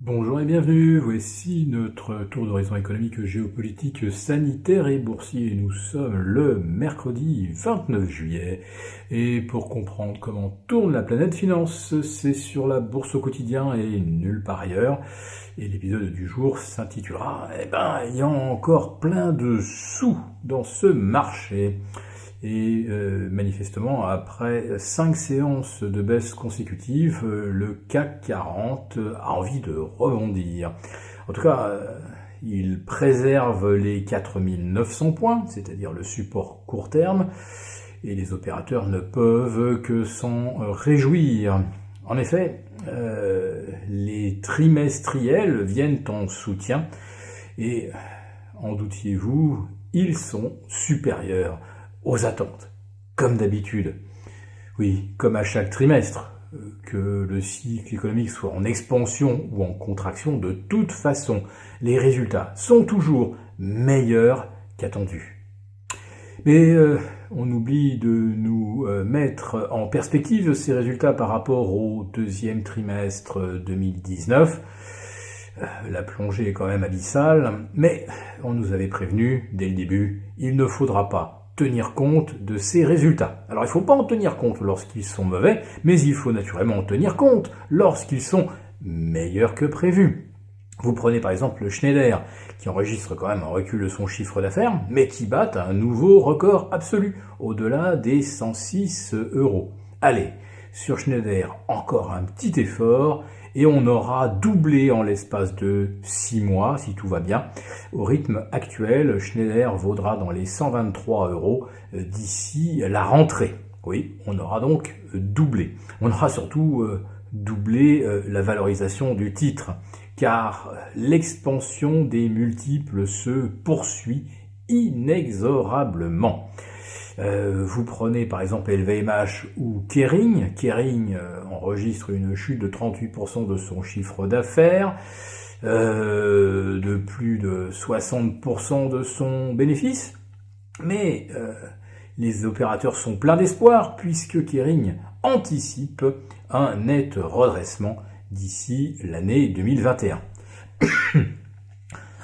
Bonjour et bienvenue, voici notre tour d'horizon économique, géopolitique, sanitaire et boursier. Nous sommes le mercredi 29 juillet et pour comprendre comment tourne la planète finance, c'est sur la bourse au quotidien et nulle part ailleurs. Et l'épisode du jour s'intitulera « il y a encore plein de sous dans ce marché ». Et manifestement, après 5 séances de baisse consécutives, le CAC 40 a envie de rebondir. En tout cas, il préserve les 4900 points, c'est-à-dire le support court terme, et les opérateurs ne peuvent que s'en réjouir. En effet, les trimestriels viennent en soutien, et en doutiez-vous, ils sont supérieurs aux attentes, comme d'habitude. Oui, comme à chaque trimestre, que le cycle économique soit en expansion ou en contraction, de toute façon, les résultats sont toujours meilleurs qu'attendus. Mais on oublie de nous mettre en perspective ces résultats par rapport au deuxième trimestre 2019. La plongée est quand même abyssale, mais on nous avait prévenu dès le début, il ne faudra pas tenir compte de ces résultats. Alors il ne faut pas en tenir compte lorsqu'ils sont mauvais, mais il faut naturellement en tenir compte lorsqu'ils sont meilleurs que prévu. Vous prenez par exemple le Schneider, qui enregistre quand même un recul de son chiffre d'affaires, mais qui bat un nouveau record absolu, au-delà des 106 €. Allez, sur Schneider, encore un petit effort, et on aura doublé en l'espace de 6 mois, si tout va bien. Au rythme actuel, Schneider vaudra dans les 123 € d'ici la rentrée. Oui, on aura donc doublé. On aura surtout doublé la valorisation du titre, car l'expansion des multiples se poursuit inexorablement. Vous prenez par exemple LVMH ou Kering. Kering enregistre une chute de 38% de son chiffre d'affaires, de plus de 60% de son bénéfice. Mais les opérateurs sont pleins d'espoir puisque Kering anticipe un net redressement d'ici l'année 2021.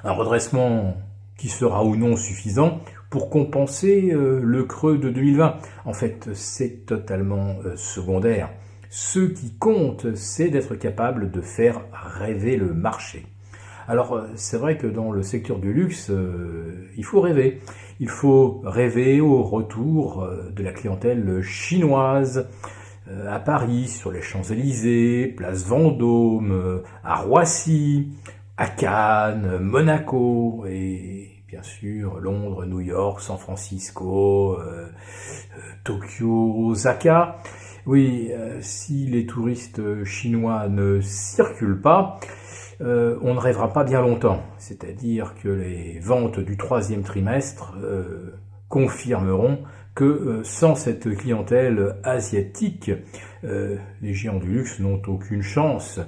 Un redressement qui sera ou non suffisant pour compenser le creux de 2020. En fait, c'est totalement secondaire. Ce qui compte, c'est d'être capable de faire rêver le marché. Alors, c'est vrai que dans le secteur du luxe, il faut rêver. Il faut rêver au retour de la clientèle chinoise à Paris, sur les Champs-Élysées, place Vendôme, à Roissy, à Cannes, Monaco et bien sûr Londres, New York, San Francisco, Tokyo, Osaka. Oui, si les touristes chinois ne circulent pas, on ne rêvera pas bien longtemps. C'est-à-dire que les ventes du troisième trimestre confirmeront que sans cette clientèle asiatique, les géants du luxe n'ont aucune chance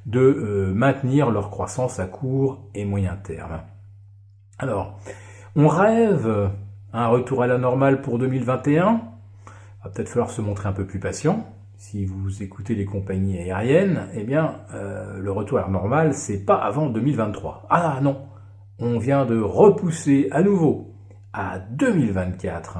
de maintenir leur croissance à court et moyen terme. Alors, on rêve un retour à la normale pour 2021. Il va peut-être falloir se montrer un peu plus patient. Si vous écoutez les compagnies aériennes, le retour à la normale, c'est pas avant 2023. Ah non, on vient de repousser à nouveau à 2024.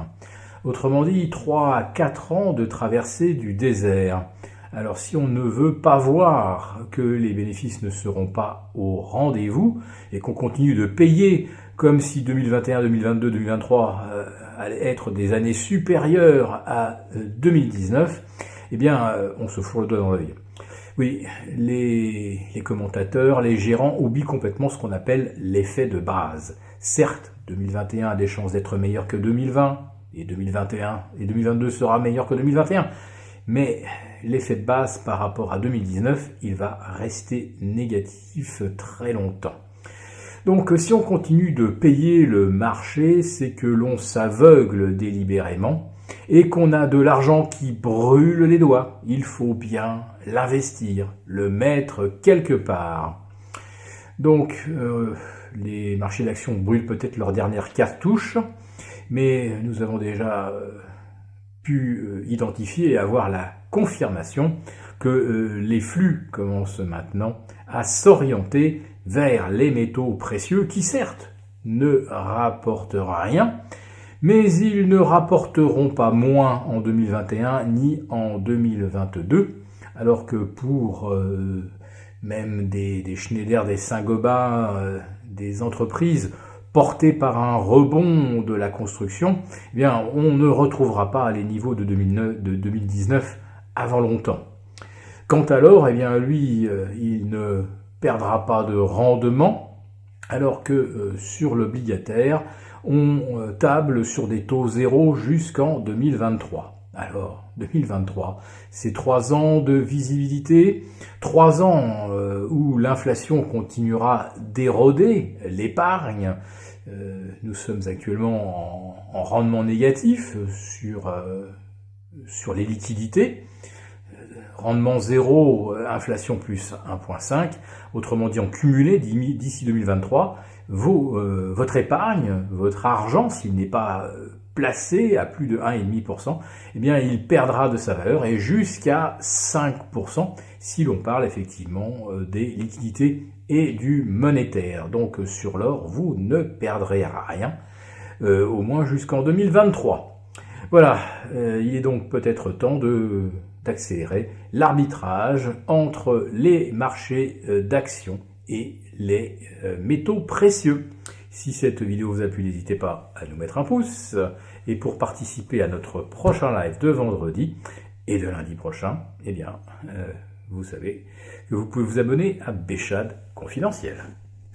Autrement dit, 3 à 4 ans de traversée du désert. Alors si on ne veut pas voir que les bénéfices ne seront pas au rendez-vous et qu'on continue de payer comme si 2021, 2022, 2023 allaient être des années supérieures à 2019, on se fout le doigt dans l'œil. Oui, les commentateurs, les gérants oublient complètement ce qu'on appelle l'effet de base. Certes, 2021 a des chances d'être meilleur que 2020, et 2021 et 2022 sera meilleur que 2021, mais l'effet de base par rapport à 2019, il va rester négatif très longtemps. Donc si on continue de payer le marché, c'est que l'on s'aveugle délibérément et qu'on a de l'argent qui brûle les doigts. Il faut bien l'investir, le mettre quelque part. Donc les marchés d'actions brûlent peut-être leur dernière cartouche, mais nous avons déjà pu identifier et avoir la confirmation que les flux commencent maintenant à s'orienter vers les métaux précieux qui certes ne rapportent rien, mais ils ne rapporteront pas moins en 2021 ni en 2022, alors que pour même des Schneider, des Saint-Gobain, des entreprises portées par un rebond de la construction, eh bien, on ne retrouvera pas les niveaux de 2019 avant longtemps. Quant à l'or, eh bien, lui, il ne perdra pas de rendement, alors que sur l'obligataire, on table sur des taux zéro jusqu'en 2023. Alors, 2023, c'est 3 ans de visibilité, 3 ans où l'inflation continuera d'éroder l'épargne. Nous sommes actuellement en rendement négatif sur les liquidités. Rendement zéro, inflation plus 1,5. Autrement dit, en cumulé, d'ici 2023, votre épargne, votre argent, s'il n'est pas placé à plus de 1,5%, eh bien, il perdra de sa valeur et jusqu'à 5% si l'on parle effectivement des liquidités et du monétaire. Donc sur l'or, vous ne perdrez rien, au moins jusqu'en 2023. Voilà, il est donc peut-être temps d'accélérer l'arbitrage entre les marchés d'actions et les métaux précieux. Si cette vidéo vous a plu, n'hésitez pas à nous mettre un pouce. Et pour participer à notre prochain live de vendredi et de lundi prochain, eh bien, vous savez que vous pouvez vous abonner à Béchade Confidentiel.